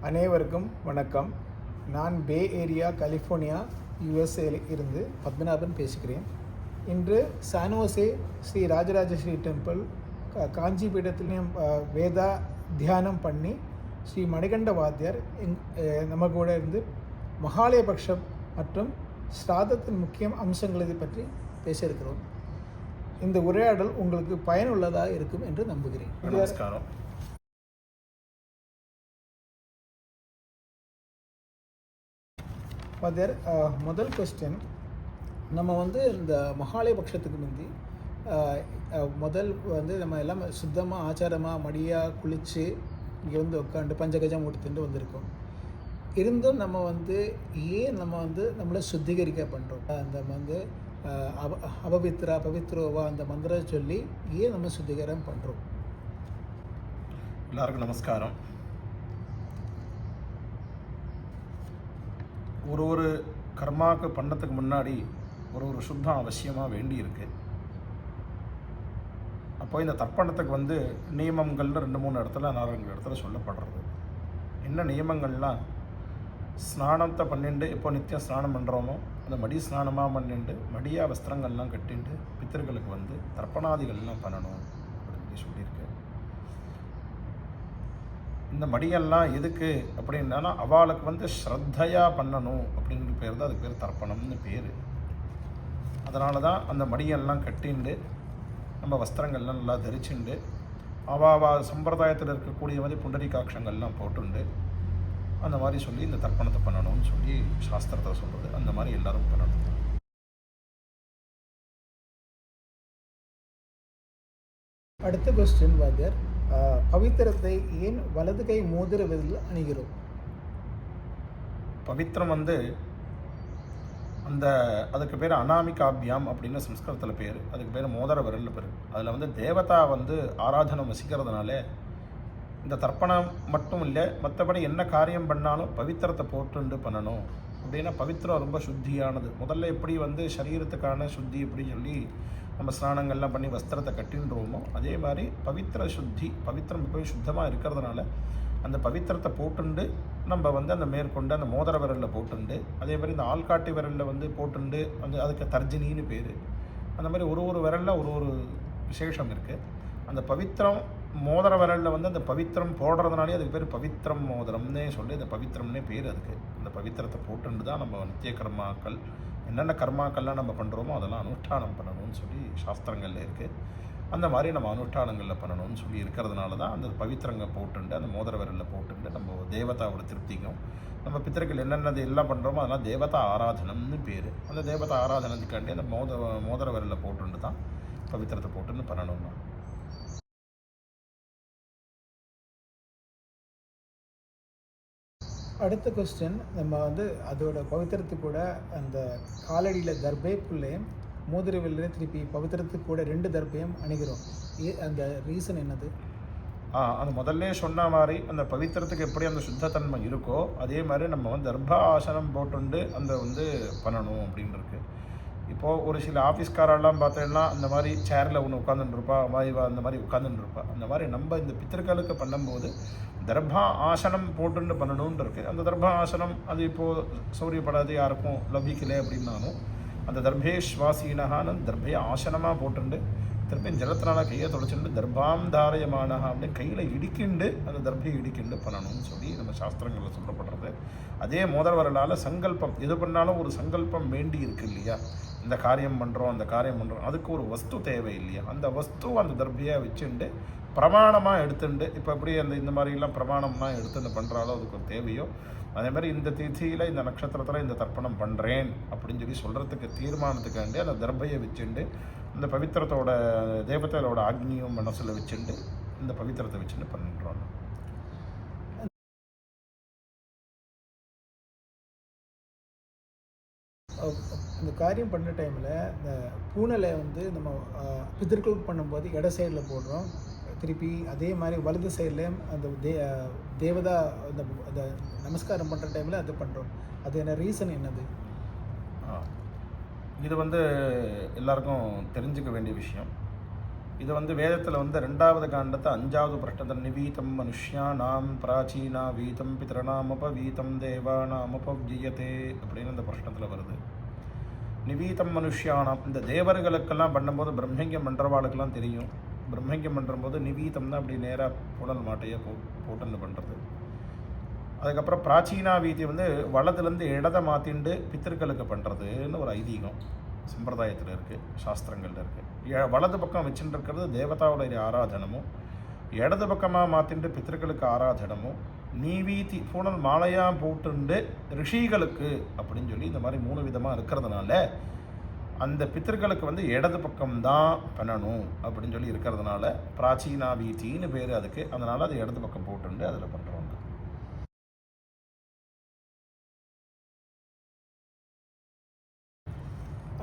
அனைவருக்கும் வணக்கம். நான் பே ஏரியா கலிஃபோர்னியா யுஎஸ்ஏ இருந்து பத்மநாபன் பேசுகிறேன். இன்று சானோசே ஸ்ரீ ராஜராஜஸ்ரீ டெம்பிள் காஞ்சிபீடத்திலையும் வேதா தியானம் பண்ணி ஸ்ரீ மணிகண்ட வாத்தியார் நம்ம கூட இருந்து மகாலயபக்ஷம் மற்றும் ஸ்ராதத்தின் முக்கிய அம்சங்களை பற்றி பேச இருக்கிறோம். இந்த உரையாடல் உங்களுக்கு பயனுள்ளதாக இருக்கும் என்று நம்புகிறேன். நமஸ்காரம். ஃபாதர், முதல் கொஸ்டின், நம்ம இந்த மகாலயபக்ஷத்துக்கு முந்தி முதல் நம்ம எல்லாம் சுத்தமாக ஆச்சாரமாக மடியாக குளித்து இங்கே உட்காந்து பஞ்சகஜம் உடுத்துட்டு வந்திருக்கோம். இருந்தும் நம்ம ஏன் நம்ம நம்மளை சுத்திகரிக்க பண்ணுறோம்? அந்த அபவித்ரா பவித்ரோவா அந்த மந்திரம் சொல்லி ஏன் நம்ம சுத்திகரம் பண்ணுறோம்? எல்லாருக்கும் நமஸ்காரம். ஒரு கர்மாவுக்கு பண்ணத்துக்கு முன்னாடி ஒரு சுத்தம் அவசியமாக வேண்டி இருக்கு. அப்போ இந்த தர்ப்பணத்துக்கு நியமங்கள்னு 2-3 இடத்துல 4 இடத்துல சொல்லப்படுறது. என்ன நியமங்கள்லாம், ஸ்நானத்தை பண்ணிட்டு இப்போ நித்தியம் ஸ்நானம் பண்ணுறோமோ அந்த மடி ஸ்நானமாக பண்ணிட்டு மடியாக வஸ்திரங்கள்லாம் கட்டிட்டு பித்தர்களுக்கு தர்ப்பணாதிகள்லாம் பண்ணணும் அப்படின்னு சொல்லியிருக்கு. இந்த மடியெல்லாம் எதுக்கு அப்படின்னா அவளுக்கு ஸ்ரத்தையாக பண்ணணும் அப்படின்ற பேர் தான், அதுக்கு பேர் தர்ப்பணம்னு பேர். அதனால தான் அந்த மடியெல்லாம் கட்டிண்டு நம்ம வஸ்திரங்கள்லாம் நல்லா தரிச்சுண்டு அவா சம்பிரதாயத்தில் இருக்கக்கூடிய புண்டரீகாட்சங்கள்லாம் போட்டுண்டு அந்த மாதிரி சொல்லி இந்த தர்ப்பணத்தை பண்ணணும்னு சொல்லி சாஸ்திரத்தை சொல்கிறது. அந்த மாதிரி எல்லாரும் பண்ணணும். அடுத்த கொஸ்டின் வாத்தியார், பவித்திரத்தை ஏன் வலது கை மோதிர விரலில் அணிகிறோம்? பவித்திரம் அந்த அதுக்கு பேர் அனாமிகாபியாம் அப்படின்னு சம்ஸ்கிருதத்தில் பேர். அதுக்கு பேர் மோதிர விரல் பேர். அதில் தேவதா ஆராதனம் வசிக்கிறதுனால இந்த தர்ப்பணம் மட்டும் இல்லை, மற்றபடி என்ன காரியம் பண்ணாலும் பவித்திரத்தை போட்டுண்டு பண்ணணும். அப்படின்னா பவித்திரம் ரொம்ப சுத்தியானது. முதல்ல எப்படி சரீரத்துக்கான சுத்தி எப்படி சொல்லி நம்ம ஸ்நானங்கள்லாம் பண்ணி வஸ்திரத்தை கட்டின்றோமோ அதே மாதிரி பவித்திர சுத்தி, பவித்திரம் போய் சுத்தமாக இருக்கிறதுனால அந்த பவித்திரத்தை போட்டுண்டு நம்ம அந்த மேற்கொண்டு அந்த மோதிர விரலில் போட்டுண்டு, அதே மாதிரி இந்த ஆள்காட்டி விரலில் போட்டுண்டு அதுக்கு தர்ஜினின்னு பேர். அந்த மாதிரி ஒரு விரலில் ஒரு விசேஷம் இருக்குது. அந்த பவித்திரம் மோதிர விரலில் அந்த பவித்திரம் போடுறதுனாலே அதுக்கு பேர் பவித்திரம் மோதிரம்னே சொல்லி அந்த பவித்திரம்னே பேர் அதுக்கு. அந்த பவித்திரத்தை போட்டுண்டு தான் நம்ம நித்திய கர்மாக்கள் என்னென்ன கர்மாக்கள்லாம் நம்ம பண்ணுறோமோ அதெல்லாம் அனுஷ்டானம் பண்ணணும்னு சொல்லி சாஸ்திரங்களில் இருக்குது. அந்த மாதிரி நம்ம அனுஷ்டானங்களில் பண்ணணும்னு சொல்லி இருக்கிறதுனால தான் அந்த பவித்திரங்க போட்டுண்டு அந்த மோதிர விரலில் போட்டுண்டு நம்ம தேவதாவோட திருப்திக்கும் நம்ம பித்தர்கள் என்னென்னது எல்லாம் பண்ணுறோமோ அதெல்லாம் தேவதா ஆராதனம்னு பேர். அந்த தேவதா ஆராதனத்துக்காண்டி அந்த மோதிர விரலில் போட்டுண்டு தான் பவித்திரத்தை போட்டுன்னு பண்ணணும்னா. அடுத்த கொஸ்டின், நம்ம அதோட பவித்திரத்துக்கு கூட அந்த காலடியில் தர்பைக்குள்ளேயும் மோதிரவில்லையே திருப்பி பவித்திரத்துக்கு கூட 2 தர்பையும் அணுகிறோம். அந்த ரீசன் என்னது? அது முதல்ல சொன்ன மாதிரி அந்த பவித்திரத்துக்கு எப்படி அந்த சுத்தத்தன்மை இருக்கோ அதே மாதிரி நம்ம தர்ப ஆசனம் போட்டுண்டு அந்த பண்ணணும் அப்படின்னு இருக்கு. இப்போது ஒரு சில ஆஃபீஸ்காரெல்லாம் பார்த்தோன்னா அந்த மாதிரி சேரில் ஒன்று உட்காந்துருப்பா, வாய்வா அந்த மாதிரி உட்காந்துருப்பா. அந்த மாதிரி நம்ம இந்த பித்திருக்களுக்கு பண்ணும்போது தர்பா ஆசனம் போட்டுன்னு பண்ணணும்னு இருக்குது. அந்த தர்பா ஆசனம் அது இப்போது சௌரியப்படாது, யாருக்கும் லபிக்கலை அப்படின்னாலும் அந்த தர்பேஸ்வாசீனகான தர்பைய ஆசனமாக போட்டுண்டு திருப்பி ஜலத்தினால கையை தொடச்சுட்டு தர்பாம் தாரயமானஹா அப்படின்னு கையில் இடிக்கிண்டு அந்த தர்பையை இடிக்கிண்டு பண்ணணும்னு சொல்லி நம்ம சாஸ்திரங்களில் சொல்லப்படுறது. அதே மோதிர விரலால் சங்கல்பம் எது பண்ணாலும் ஒரு சங்கல்பம் வேண்டி இருக்கு இல்லையா? இந்த காரியம் பண்ணுறோம் அந்த காரியம் பண்ணுறோம், அதுக்கு ஒரு வஸ்து தேவை இல்லையா? அந்த வஸ்து அந்த தர்பையை வச்சுண்டு பிரமாணமாக எடுத்துண்டு, இப்போ எப்படி இந்த மாதிரிலாம் பிரமாணம்லாம் எடுத்துட்டு பண்ணுறாலோ அதுக்கு ஒரு தேவையோ அதே மாதிரி இந்த திதியில் இந்த நட்சத்திரத்தில் இந்த தர்ப்பணம் பண்ணுறேன் அப்படின்னு சொல்லி சொல்கிறதுக்கு தீர்மானத்துக்காண்டி அந்த தர்பையை வச்சுண்டு இந்த பவித்திரத்தோட தேவதையோட ஆக்னியும் மனசில் வச்சுண்டு இந்த பவித்திரத்தை வச்சுட்டு பண்ணுறோம். இந்த காரியம் பண்ணுற டைமில் இந்த பூனலை நம்ம பிதர்கள் பண்ணும்போது இட சைடில் போடுறோம், திருப்பி அதே மாதிரி வலது சைட்லேயும் அந்த தேவதா அந்த நமஸ்காரம் பண்ணுற டைமில் அது பண்ணுறோம். அது என்ன ரீசன் என்னது? இது எல்லாருக்கும் தெரிஞ்சுக்க வேண்டிய விஷயம். இது வந்து வேதத்தில் வந்து 2வது காண்டத்தை 5வது பிரஷ்னத்தில் நிவீதம் மனுஷ்யானாம் பிராச்சீனா வீதம் பிதரணாமபவீதம் தேவானாமபவியதே அப்படின்னு அந்த பிரஷ்னத்தில் வருது. நிவீதம் மனுஷ்யானாம், இந்த தேவர்களுக்கெல்லாம் பண்ணும்போது பிரம்மங்கம் பண்ணுறவாளுக்கெல்லாம் தெரியும். பிரம்மங்கம் பண்ணும்போது நிவீதம் தான் அப்படி நேராக புனல் மாட்டையை போட்டுன்னு பண்ணுறது. அதுக்கப்புறம் பிராச்சீனா வீதி வந்து வலதுலேருந்து இடதை மாற்றிண்டு பித்திருக்களுக்கு பண்ணுறதுன்னு ஒரு ஐதீகம் சம்பிரதாயத்தில் இருக்குது, சாஸ்திரங்களில் இருக்குது. வலது பக்கம் வச்சுட்டு இருக்கிறது தேவதாவுடைய ஆராதனமும், இடது பக்கமாக மாற்றிண்டு பித்திருக்களுக்கு ஆராதனமும், நீவீதி பூனல் மாலையாக போட்டுண்டு ரிஷிகளுக்கு அப்படின்னு சொல்லி இந்த மாதிரி 3 விதமாக இருக்கிறதுனால அந்த பித்திருக்களுக்கு வந்து இடது பக்கம்தான் பண்ணணும் அப்படின்னு சொல்லி இருக்கிறதுனால பிராச்சீனா வீதின்னு பேர் அதுக்கு. அதனால் அது இடது பக்கம் போட்டுண்டு அதில் பண்ணுறோம்.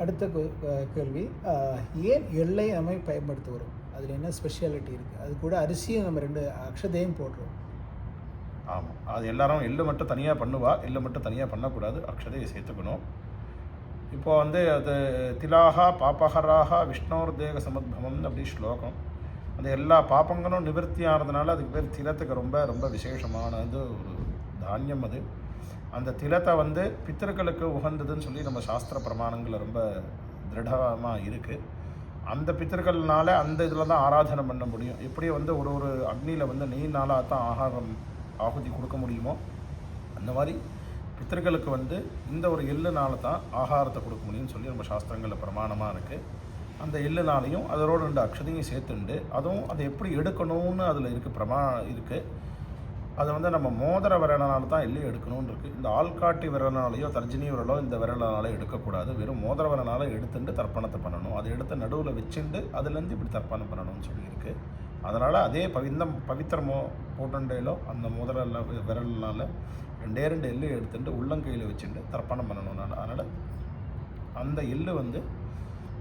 அடுத்த கேள்வி, ஏன் எள்ளை நம்ம பயன்படுத்துகிறோம்? அதில் என்ன ஸ்பெஷாலிட்டி இருக்குது? அது கூட அரிசியும் நம்ம 2 அக்ஷதையும் போடுறோம். ஆமாம், அது எல்லாரும் எள்ளு மட்டும் தனியாக பண்ணுவா, எள்ளு மட்டும் தனியாக பண்ணக்கூடாது, அக்ஷதையை சேர்த்துக்கணும். இப்போது வந்து அது திலாகா பாபஹராக விஷ்ணோர் தேக சமுத்பவம்னு அப்படி ஸ்லோகம். அந்த எல்லா பாப்பங்களும் நிவர்த்தி ஆகிறதுனால அதுக்கு பேர் திலத்துக்கு ரொம்ப ரொம்ப விசேஷமானது ஒரு தானியம் அது. அந்த திலத்தை வந்து பித்திருக்களுக்கு உகந்ததுன்னு சொல்லி நம்ம சாஸ்திர பிரமாணங்களில் ரொம்ப திருடமாக இருக்குது. அந்த பித்திருக்கள்னால அந்த இதில் தான் ஆராதனை பண்ண முடியும். எப்படி வந்து ஒரு அக்னியில் வந்து நெய்னால தான் ஆகுதி கொடுக்க முடியுமோ அந்த மாதிரி பித்திருக்களுக்கு வந்து இந்த ஒரு எள்ளுனால தான் ஆகாரத்தை கொடுக்க முடியும்னு சொல்லி நம்ம சாஸ்திரங்களில் பிரமாணமாக இருக்குது. அந்த எள்ளுனாலையும் அதோட 2 அக்ஷதையும் சேர்த்துண்டு அதுவும் அதை எப்படி எடுக்கணும்னு அதில் இருக்குது. அதை வந்து நம்ம மோதிர விரலனால தான் எள்ளு எடுக்கணும்னு இருக்குது. இந்த ஆள்காட்டி விரலனாலேயோ தர்ஜினி விரலோ இந்த விரலனால எடுக்கக்கூடாது. வெறும் மோதிர விரலனால எடுத்துட்டு தர்ப்பணத்தை பண்ணணும். அதை எடுத்து நடுவில் வச்சுட்டு அதுலேருந்து இப்படி தர்ப்பணம் பண்ணணும்னு சொல்லியிருக்கு. அதனால் அதே பவித்திரமோ போட்டுண்டேலோ அந்த மோதிர விரல்னால 2 எள்ளு எடுத்துட்டு உள்ளங்கையில் வச்சுட்டு தர்ப்பணம் பண்ணணும்னால, அதனால் அந்த எள்ளு வந்து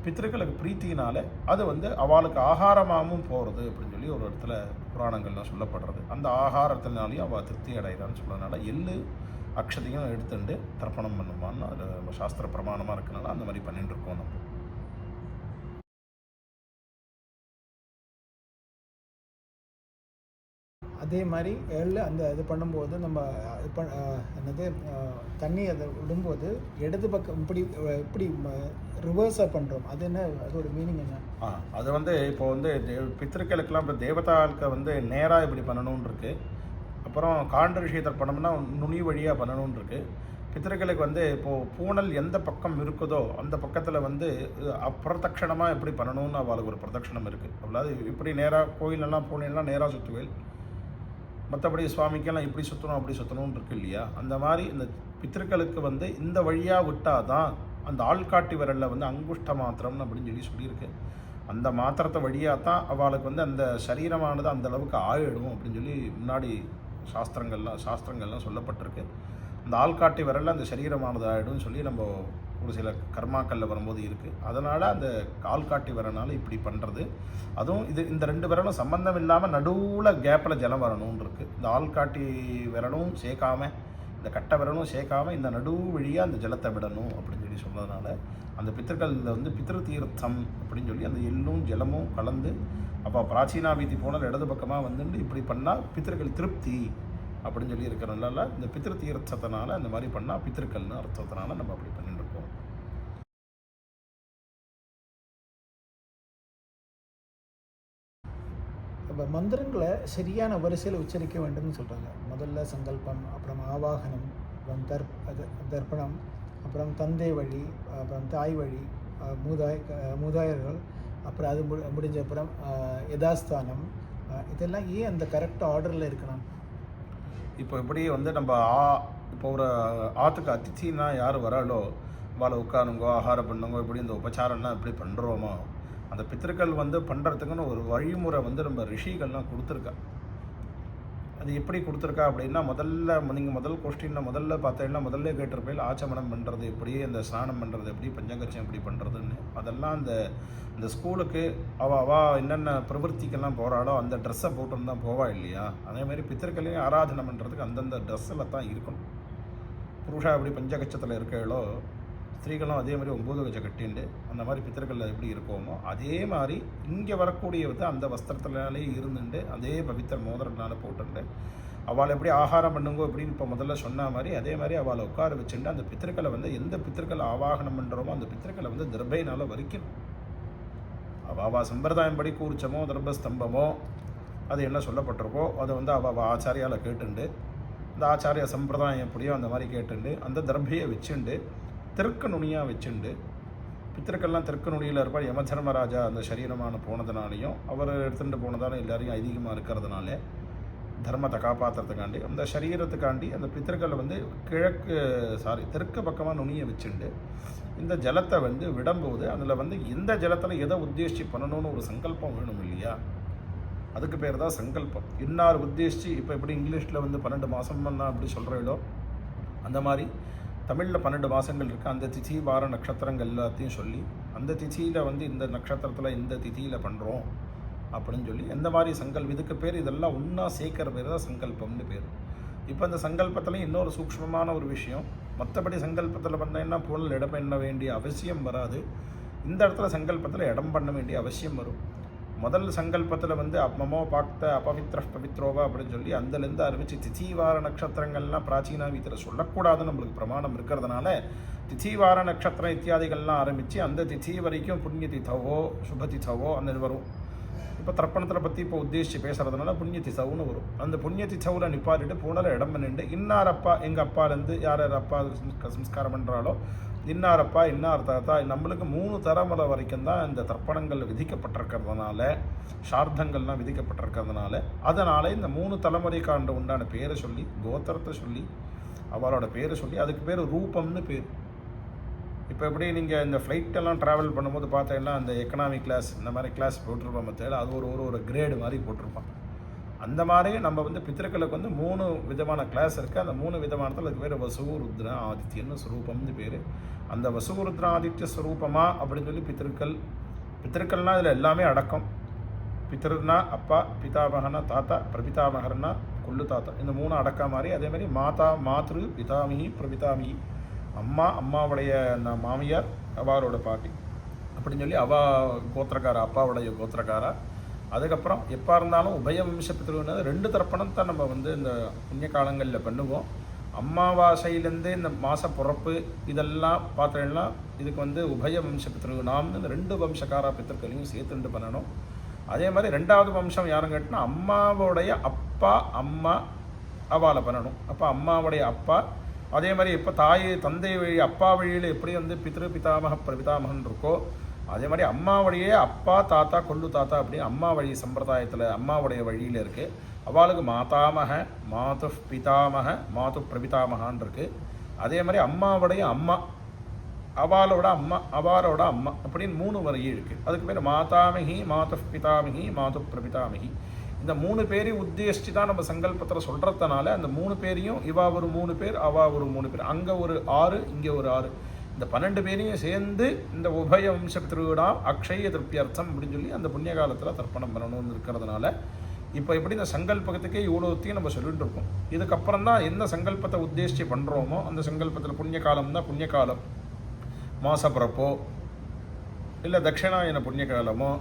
பித்திருக்களுக்கு பிரீத்தினால அது வந்து அவளுக்கு ஆகாரமாகவும் போகிறது அப்படின்னு சொல்லி ஒரு இடத்துல புராணங்கள்லாம் சொல்லப்படுறது. அந்த ஆகாரத்தினாலையும் அவள் திருப்தி அடைகிறான்னு சொல்கிறதுனால எள்ளு அக்ஷதையும் எடுத்துட்டு தர்ப்பணம் பண்ணுவான்னு அது நம்ம சாஸ்திர பிரமாணமாக இருக்கனால அந்த மாதிரி பண்ணிட்டு இருக்கோம் நம்ம. அதே மாதிரி எள்ளு அந்த இது பண்ணும்போது நம்ம என்னது தண்ணி அதை விடும்போது இடது பக்கம் இப்படி ரிவர்ஸாக பண்ணுறோம். அது என்ன, அதோட மீனிங் என்ன? அது வந்து இப்போ வந்து பித்திருக்களுக்கெல்லாம் இப்போ தேவதாளுக்கு வந்து நேராக இப்படி பண்ணணும்னு இருக்குது. அப்புறம் காண்ட ரிஷி தர்ப்பணம்னா நுனி வழியாக பண்ணணும்னு இருக்குது. பித்திருக்களுக்கு வந்து இப்போது பூனல் எந்த பக்கம் இருக்குதோ அந்த பக்கத்தில் வந்து அப்பிரதட்சணமாக எப்படி பண்ணணும்னு அவளுக்கு ஒரு பிரதட்சணம் இருக்குது. அவ்வளோ இப்படி நேராக கோயிலெல்லாம் பூனெல்லாம் நேராக சுற்றுவேல், மற்றபடி சுவாமிக்கெல்லாம் இப்படி சுற்றணும் அப்படி சுற்றணும்னு இருக்கு இல்லையா? அந்த மாதிரி இந்த பித்திருக்களுக்கு வந்து இந்த வழியாக விட்டால் தான் அந்த ஆள்காட்டி விரலில் வந்து அங்குஷ்ட மாத்திரம்னு அப்படின்னு சொல்லியிருக்கு. அந்த மாத்திரத்தை வழியாக தான் அவளுக்கு வந்து அந்த சரீரமானது அந்த அளவுக்கு ஆயிடும் அப்படின்னு சொல்லி முன்னாடி சாஸ்திரங்கள்லாம் சொல்லப்பட்டிருக்கு. அந்த ஆள்காட்டி விரலில் அந்த சரீரமானது ஆகிடும்னு சொல்லி நம்ம ஒரு சில கர்மாக்களில் வரும்போது இருக்குது. அதனால் அந்த ஆள்காட்டி விரனால இப்படி பண்ணுறது. அதுவும் இந்த 2 விரலும் சம்பந்தம் இல்லாமல் நடுவில் கேப்பில் ஜலம் வரணும்னு இருக்குது. இந்த ஆள்காட்டி விரலும் சேர்க்காம இந்த கட்டை விரலும் சேர்க்காம இந்த நடு வழியாக அந்த ஜலத்தை விடணும் அப்படின்னு சொல்லி சொன்னதுனால அந்த பித்திருக்களில் வந்து பித்திரு தீர்த்தம் அப்படின்னு சொல்லி அந்த எள்ளும் ஜலமும் கலந்து அப்போ பிராச்சீனா வீதி போனால் இடது பக்கமாக வந்துட்டு இப்படி பண்ணால் பித்திருக்கள் திருப்தி அப்படின்னு சொல்லி இருக்கிறதுனால இந்த பித்திரு தீர்த்தத்தினால இந்த மாதிரி பண்ணால் பித்திருக்கள்னு அர்த்தத்தினால நம்ம அப்படி பண்ணிட்டு இருக்கோம். இப்போ மந்திரங்களை சரியான வரிசையில் உச்சரிக்க வேண்டும்னு சொல்கிறாங்க. முதல்ல சங்கல்பம், அப்புறம் ஆவாகனம், அப்புறம் தர்ப்பணம், அப்புறம் தந்தை வழி, அப்புறம் தாய் வழி, மூதாயர்கள், அப்புறம் அது முடிஞ்ச அப்புறம் யதாஸ்தானம். இதெல்லாம் ஏன் அந்த கரெக்ட் ஆர்டரில் இருக்கணும்? இப்போ எப்படி வந்து நம்ம இப்போ ஒரு ஆற்றுக்கு அதித்தின்னா யார் வராளோ வாழை உட்காருங்கோ ஆகாரம் பண்ணுங்கோ இப்படி இந்த உபச்சாரம்லாம் எப்படி பண்ணுறோமோ அந்த பித்திருக்கள் வந்து பண்ணுறதுக்குன்னு ஒரு வழிமுறை வந்து நம்ம ரிஷிகள்லாம் கொடுத்துருக்கா. அது எப்படி கொடுத்துருக்கா அப்படின்னா நீங்கள் முதல் கொஸ்டினில் முதல்ல பார்த்தீங்கன்னா முதல்ல கேட்டிருப்பேன் ஆச்சமனம் பண்ணுறது எப்படி, அந்த ஸ்நானம் பண்ணுறது எப்படி, பஞ்சகச்சம் எப்படி பண்ணுறதுன்னு. அதெல்லாம் இந்த ஸ்கூலுக்கு அவள் என்னென்ன பிரவൃத்திக்கெல்லாம் போகிறாளோ அந்த ட்ரெஸ்ஸை போட்டுன்னு தான் போவா இல்லையா? அதேமாதிரி பித்திருக்களையும் ஆராதனை பண்ணுறதுக்கு அந்தந்த ட்ரெஸ்ஸில் தான் இருக்கணும். புருஷா எப்படி பஞ்சகச்சத்தில் இருக்காளோ ஸ்திரீகளும் அதே மாதிரி 9 கஜ கட்டிண்டு அந்த மாதிரி பித்திருக்கள் எப்படி இருக்கோமோ அதே மாதிரி இங்கே வரக்கூடிய வந்து அந்த வஸ்திரத்தினாலே இருந்துட்டு அதே பவித்திர மோதிரத்தினால போட்டுண்டு அவளை எப்படி ஆகாரம் பண்ணுங்க அப்படின்னு இப்போ முதல்ல சொன்ன மாதிரி அதே மாதிரி அவளை உட்கார வச்சுட்டு அந்த பித்திருக்களை வந்து எந்த பித்திருக்களை ஆவாகனம் பண்ணுறோமோ அந்த பித்திருக்களை வந்து தர்பையினால் வரிக்கணும். அவள் சம்பிரதாயம் படி கூர்ச்சமோ தர்பஸ்தம்பமோ அது என்ன சொல்லப்பட்டிருக்கோ அதை வந்து அவள் ஆச்சாரியால் கேட்டுண்டு இந்த ஆச்சாரிய சம்பிரதாயம் எப்படியோ அந்த மாதிரி கேட்டுண்டு அந்த தர்பையை வச்சுண்டு தெற்கு நுனியாக வச்சுண்டு பித்திருக்கள்லாம் தெற்கு நுனியில் இருப்பார். யமதர்மராஜா அந்த சரீரமான போனதுனாலையும் அவர் எடுத்துகிட்டு போனதாலும் எல்லாரையும் அதிகமாக இருக்கிறதுனால தர்மத்தை காப்பாற்றுறதுக்காண்டி அந்த சரீரத்துக்காண்டி அந்த பித்திருக்களை வந்து தெற்கு பக்கமாக நுனியை வச்சுண்டு இந்த ஜலத்தை வந்து விடும்போது அதில் வந்து எந்த ஜலத்தில் எதை உத்தேசித்து பண்ணணும்னு ஒரு சங்கல்பம் வேணும் இல்லையா? அதுக்கு பேர் தான் சங்கல்பம். இன்னார் உத்தேசித்து இப்போ எப்படி இங்கிலீஷில் வந்து 12 மாதம்னா அப்படி சொல்கிறீங்களோ அந்த மாதிரி தமிழில் 12 மாதங்கள் இருக்குது. அந்த திதி வார நட்சத்திரங்கள் எல்லாத்தையும் சொல்லி அந்த திதியில் வந்து இந்த நட்சத்திரத்தில் இந்த திதியில் பண்ணுறோம் அப்படின்னு சொல்லி எந்த மாதிரி இதுக்கு பேர் இதெல்லாம் ஒன்றா சேர்க்கிற பேர் தான் சங்கல்பம்னு பேர். இப்போ இந்த சங்கல்பத்தில் இன்னொரு சூக்ஷ்மமான ஒரு விஷயம், மற்றபடி சங்கல்பத்தில் பண்ணேன்னா பொருள் இடம் பண்ண வேண்டிய அவசியம் வராது. இந்த இடத்துல சங்கல்பத்தில் இடம் பண்ண வேண்டிய அவசியம் வரும். முதல் சங்கல்பத்தில் வந்து அம்மமோ பார்த்த அபவித்ர பவித்ரோவா அப்படின்னு சொல்லி அந்தலேருந்து ஆரம்பித்து திதிவார நட்சத்திரங்கள்லாம் பிராச்சீனா வீட்டில் சொல்லக்கூடாதுன்னு நம்மளுக்கு பிரமாணம் இருக்கிறதுனால திதிவார நட்சத்திரம் இத்தியாதிகள்லாம் ஆரம்பித்து அந்த திதி வரைக்கும் புண்ணிய திதவோ சுப திதவோ அந்த வரும். இப்போ தர்ப்பணத்தில் பற்றி இப்போ உத்தேசித்து பேசுகிறதுனால புண்ணிய திசவுன்னு வரும். அந்த புண்ணிய திசவில் நிப்பாட்டிட்டு பூனலை இடம் பண்ணிட்டு இன்னார் அப்பா எங்கள் அப்பாலேருந்து யார் அப்பா சம்ஸ்காரம் பண்ணுறாலோ இன்னார் அப்பா இன்னார் தாத்தா நம்மளுக்கு 3 தலைமுறை வரைக்கும் தான் இந்த தர்ப்பணங்கள் விதிக்கப்பட்டிருக்கிறதுனால சார்த்தங்கள்லாம் விதிக்கப்பட்டிருக்கிறதுனால அதனால் இந்த 3 தலைமுறைக்காண்ட உண்டான பேரை சொல்லி கோத்திரத்தை சொல்லி அவளோட பேரை சொல்லி அதுக்கு பேர் ரூபம்னு பேர். இப்போ எப்படி நீங்கள் இந்த ஃப்ளைட்டெல்லாம் ட்ராவல் பண்ணும்போது பார்த்தீங்கன்னா அந்த எக்கனாமிக் கிளாஸ் இந்த மாதிரி கிளாஸ் போட்டிருப்போம் மற்ற அது ஒரு கிரேடு மாதிரி போட்டிருப்பான். அந்த மாதிரி நம்ம வந்து பித்திருக்களுக்கு வந்து 3 விதமான கிளாஸ் இருக்குது. அந்த 3 விதமானத்தில் அதுக்கு பேர் வசு ருத்ர ஆதித்யன்னு ஸ்வரூபம்னு பேர். அந்த வசு ருத்ர ஆதித்ய ஸ்வரூபமா அப்படின்னு சொல்லி பித்திருக்கள்னால் இதில் எல்லாமே அடக்கம். பித்திருனா அப்பா, பிதாமகனா தாத்தா, பிரபிதாமகர்னா கொள்ளு தாத்தா, இந்த 3 அடக்கா மாதிரி. அதேமாதிரி மாதா மாத்ரு பிதாமிகி பிரபிதாமிகி அம்மாவுடைய மாமியார் அவரோட பாட்டி அப்படின்னு சொல்லி கோத்திரக்காரா அப்பாவுடைய கோத்திரக்காரா. அதுக்கப்புறம் எப்போ இருந்தாலும் உபயவம்ச பித்ருன்னு 2 தர்ப்பணம் தான் நம்ம வந்து இந்த புண்ணிய காலங்களில் பண்ணுவோம். அம்மாவாசையிலேருந்து இந்த மாத பிறப்பு இதெல்லாம் பார்த்தீங்கன்னா இதுக்கு வந்து உபயவம்ச பித்ருநாம்னு இந்த 2 வம்சக்காரா பித்திருக்களையும் சேர்த்துண்டு பண்ணணும். அதே மாதிரி 2வது வம்சம் யாரும் கேட்டினா அம்மாவுடைய அப்பா அம்மா அவாளை பண்ணணும். அப்போ அம்மாவுடைய அப்பா அதே மாதிரி இப்போ தந்தை வழி அப்பா வழியில் எப்படி வந்து பிதாமக பிரபிதாமகன் இருக்கோ அதே மாதிரி அம்மா வழியே அப்பா தாத்தா கொள்ளு தாத்தா அப்படி அம்மா வழி சம்பிரதாயத்தில் அம்மாவுடைய வழியில் இருக்குது. அவளுக்கு மாதாமக மாது பிதாமக மாது பிரபிதாமகான் இருக்குது. அதே மாதிரி அம்மாவுடைய அம்மா அவளோட அம்மா அப்படின்னு 3 வரி இருக்குது. அதுக்கு பேர் மாதாமகி மாது பிதாமகி மாது பிரபிதாமகி. இந்த 3 பேரையும் உத்தேசித்து தான் நம்ம சங்கல்பத்தில் சொல்கிறதுனால அந்த 3 பேரையும் இவா ஒரு 3 பேர் அவா ஒரு 3 பேர் அங்கே ஒரு 6 இங்கே ஒரு 6 இந்த 12 பேரையும் சேர்ந்து இந்த உபய வம்ச திருவிழா அக்ஷய திருப்தியர்த்தம் அப்படின்னு சொல்லி அந்த புண்ணிய காலத்தில் தர்ப்பணம் பண்ணணும்னு இருக்கிறதுனால இப்போ எப்படி இந்த சங்கல்பத்துக்கே இவ்வளோத்தையும் நம்ம சொல்லிட்டு இருக்கோம். இதுக்கப்புறம் தான் எந்த சங்கல்பத்தை உத்தேசித்து பண்ணுறோமோ அந்த சங்கல்பத்தில் புண்ணிய காலம் தான் புண்ணிய காலம், மாசப்பிறப்போ இல்லை தட்சிணாயன புண்ணிய காலமோ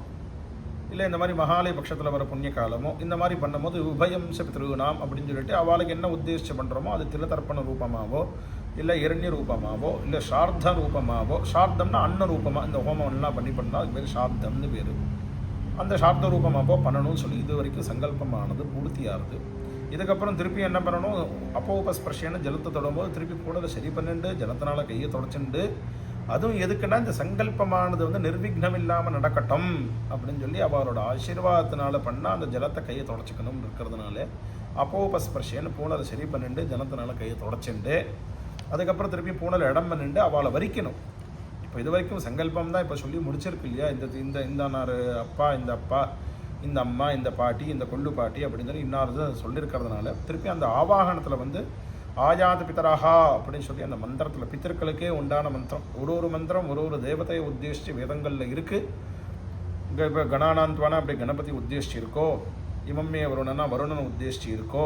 இல்லை இந்த மாதிரி மகாலய பட்சத்தில் வர புண்ணிய காலமோ இந்த மாதிரி பண்ணும்போது உபயம்ச பித்ருநாம் அப்படின்னு சொல்லிட்டு அவளுக்கு என்ன உத்தேசித்து பண்ணுறோமோ அது திலதர்ப்பண ரூபமாகவோ இல்லை இரண்ய ரூபமாகவோ இல்லை சார்த்த ரூபமாகவோ, சார்த்தம்னா அன்ன ரூபமாக இந்த ஹோமம் எல்லாம் பண்ணால் அதுக்கு பேர் சார்த்தம்னு பேர். அந்த சார்த்த ரூபமாகவோ பண்ணணும்னு சொல்லி இது வரைக்கும் சங்கல்பமானது பூர்த்தியாகுது. இதுக்கப்புறம் திருப்பி என்ன பண்ணணும், அப்போபஸ்பர்ஷன்னு ஜலத்தை தொடும்போது திருப்பி கூட அதை சரி பண்ணிட்டு ஜலத்தினால கையை தொடச்சுண்டு அதுவும் எதுக்குன்னா இந்த சங்கல்பமானது வந்து நிர்விக்னம் இல்லாமல் நடக்கட்டும் அப்படின்னு சொல்லி அவரோட ஆசீர்வாதத்தினால பண்ணால் அந்த ஜலத்தை கையை தொடச்சிக்கணும்னு இருக்கிறதுனால அப்போபஸ்பர்ஷன்னு பூனலை சரி பண்ணிட்டு ஜலத்தினால கையை தொடச்சுண்டு அதுக்கப்புறம் திருப்பி பூனலை இடம் பண்ணிட்டு அவளை வரிக்கணும். இப்போ இது வரைக்கும் சங்கல்பம் தான் இப்போ சொல்லி முடிச்சிருக்கு இல்லையா, இந்த அப்பா இந்த அம்மா இந்த பாட்டி இந்த கொள்ளு பாட்டி அப்படின்னு சொல்லி இன்னாரது சொல்லியிருக்கிறதுனால திருப்பி அந்த ஆவாகனத்தில் வந்து ஆயாத பிதராகா அப்படின்னு சொல்லி அந்த மந்திரத்தில் பித்தர்களுக்கே உண்டான மந்திரம் ஒரு மந்திரம் ஒரு தேவதையை உத்தேசித்து வேதங்களில் இருக்குது. இங்கே இப்போ கணானாந்த்வானா அப்படி கணபதி உத்தேசிச்சு இருக்கோ, இமம்மே வருணனா வருணனை உத்தேசிச்சு இருக்கோ,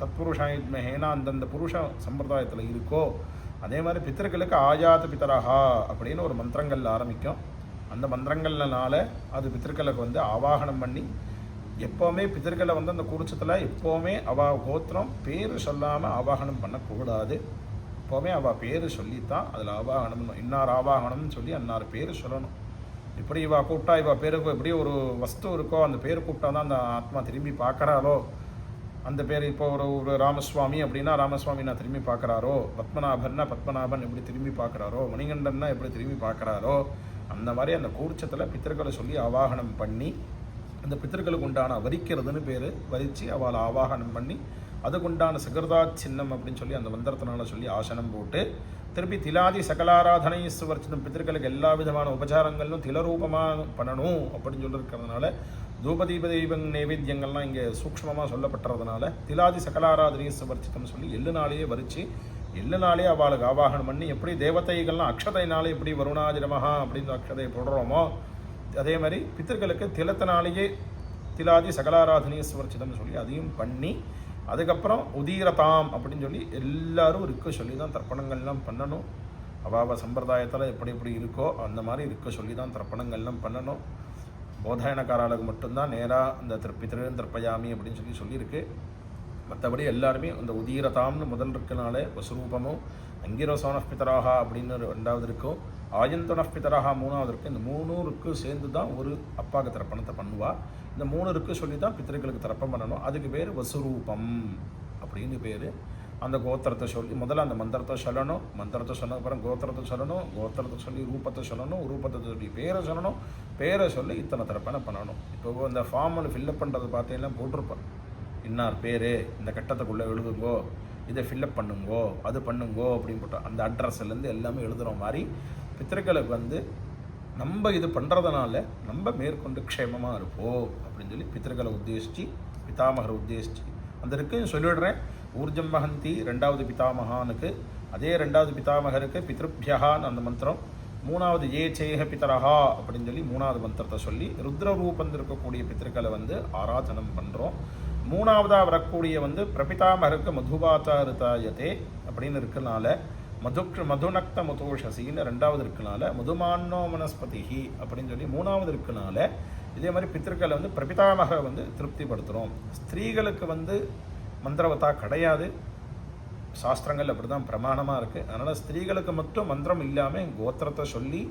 தத்புருஷாயுத்மஹேனா அந்தந்த புருஷ சம்பிரதாயத்தில் இருக்கோ அதே மாதிரி பித்தர்களுக்கு ஆயாத பித்தரஹா அப்படின்னு ஒரு மந்திரங்கள் ஆரம்பிக்கும். அந்த மந்திரங்கள்னால அது பித்தர்களுக்கு வந்து ஆவாகனம் பண்ணி எப்போவுமே பித்தர்களை வந்து அந்த கூர்ச்சத்தில் எப்போவுமே அவள் கோத்திரம் பேர் சொல்லாமல் ஆவாகனம் பண்ணக்கூடாது. எப்போவுமே அவள் பேர் சொல்லித்தான் அதில் ஆவாகனம், இன்னார் ஆவாகனம்னு சொல்லி அன்னார் பேர் சொல்லணும். இப்படி இவள் கூப்பிட்டா இவள் பேருக்கு எப்படி ஒரு வஸ்து இருக்கோ அந்த பேர் கூப்பிட்டா தான் அந்த ஆத்மா திரும்பி பார்க்குறாரோ. அந்த பேர் இப்போ ஒரு ராமசுவாமி அப்படின்னா ராமசுவாமி நான் திரும்பி பார்க்குறாரோ, பத்மநாபன்னா பத்மநாபன் எப்படி திரும்பி பார்க்குறாரோ, மணிகண்டன்னா எப்படி திரும்பி பார்க்குறாரோ, அந்த மாதிரி அந்த கூர்ச்சத்தில் பித்தர்களை சொல்லி ஆவாகனம் பண்ணி அந்த பித்தர்களுக்கு உண்டான வரிக்கிறதுன்னு பேர், வரித்து அவளை ஆவாகனம் பண்ணி அதுக்குண்டான சகிருதா சின்னம் அப்படின்னு சொல்லி அந்த மந்திரத்தினால சொல்லி ஆசனம் போட்டு திருப்பி திலாதி சகலாராதனை சுவர்ச்சிதம் பித்தர்களுக்கு எல்லா விதமான உபச்சாரங்களும் திலரூபமாக பண்ணணும் அப்படின்னு சொல்லியிருக்கிறதுனால தூபதீப தெய்வ நைவேத்தியங்கள்லாம் இங்கே சூக்ஷ்மமாக சொல்லப்பட்டுறதுனால திலாதி சகலாராதனை சுவர்ச்சிதம் சொல்லி எள்ளுனாலேயே வரித்து எள்ளுனாலே அவளுக்கு ஆவாகனம் பண்ணி எப்படி தேவதைகள்லாம் அக்ஷதைனாலே எப்படி வருணாஜிரமஹா அப்படின்னு அக்ஷதையை போடுறோமோ அதே மாதிரி பித்தர்களுக்கு திலத்தினாலேயே திலாதி சகலாராதனைய சுவர்ச்சிதம்னு சொல்லி அதையும் பண்ணி அதுக்கப்புறம் உதீரதாம் அப்படின்னு சொல்லி எல்லாரும் இருக்க சொல்லி தான் தர்ப்பணங்கள்லாம் பண்ணணும். அவாவ சம்பிரதாயத்தில் எப்படி எப்படி இருக்கோ அந்த மாதிரி இருக்க சொல்லி தான் தர்ப்பணங்கள்லாம் பண்ணணும். போதாயனக்காராளுக்கு மட்டும்தான் நேராக அந்த திருப்பயாமி அப்படின்னு சொல்லியிருக்கு. மற்றபடி எல்லாருமே அந்த உதீரதாம்னு முதல் இருக்கனாலே வசுரூபமும் அங்கிரோசோனஃப் பிதராகா அப்படின்னு ரெண்டாவது இருக்கும், ஆயந்தோனஃப் பிதராகா மூணாவது இருக்குது. இந்த மூணுருக்கு சேர்ந்து தான் ஒரு அப்பாவுக்கு தர்ப்பணத்தை பண்ணுவாள். இந்த மூணுருக்கு சொல்லி தான் பித்திருக்களுக்கு தர்ப்பம் பண்ணணும். அதுக்கு பேர் வசுரூபம் அப்படின்னு பேர். அந்த கோத்திரத்தை சொல்லி முதல்ல அந்த மந்திரத்தை சொல்லணும், மந்திரத்தை சொன்ன அப்புறம் கோத்திரத்தை சொல்லணும், கோத்திரத்தை சொல்லி ரூபத்தை சொல்லணும், ரூபத்தை சொல்லி பேரை சொல்லணும், பேரை சொல்லி இத்தனை தர்ப்பணம் பண்ணணும். இப்போ இந்த ஃபார்மில் ஃபில்லப் பண்ணுறது பார்த்தீங்கன்னா போட்டிருப்பேன், இன்னார் பேர் இந்த கட்டத்துக்குள்ளே எழுதுங்கோ, இதை ஃபில்லப் பண்ணுங்கோ, அது பண்ணுங்கோ அப்படின்னு போட்டோம். அந்த அட்ரஸ்லேருந்து எல்லாமே எழுதுகிற மாதிரி பித்திருக்களுக்கு வந்து நம்ம இது பண்ணுறதுனால நம்ம மேற்கொண்டு க்ஷேமமாக இருப்போம் அப்படின்னு சொல்லி பித்திருக்களை உத்தேசித்து பிதாமகரை உத்தேசித்து அந்த இருக்குன்னு சொல்லிவிடுறேன். ஊர்ஜம் மகந்தி ரெண்டாவது பிதாமகானுக்கு, அதே ரெண்டாவது பிதாமகருக்கு பித்ருபியகான்னு அந்த மந்திரம். மூணாவது ஏ சேக பிதரஹா அப்படின்னு சொல்லி மூணாவது மந்திரத்தை சொல்லி ருத்ர ரூபம் இருக்கக்கூடிய பித்திருக்களை வந்து ஆராதனம் பண்ணுறோம். மூணாவதாக வரக்கூடிய வந்து பிரபிதாமகருக்கு மதுபாத்தாருதாயத்தே அப்படின்னு இருக்கனால மதுநக்த மதுஷசின்னு ரெண்டாவது இருக்கனால மதுமானோ வனஸ்பதிஹி அப்படின்னு சொல்லி மூணாவது இருக்கனால இதே மாதிரி பித்திருக்களை வந்து பிரபிதாமக வந்து திருப்திப்படுத்துகிறோம். ஸ்திரீகளுக்கு வந்து மந்திரவத்தா கிடையாது, சாஸ்திரங்கள் அப்படி தான் பிரமாணமாக இருக்குது. அதனால் ஸ்திரீகளுக்கு மட்டும் மந்திரம் இல்லாமல் கோத்திரத்தை சொல்லி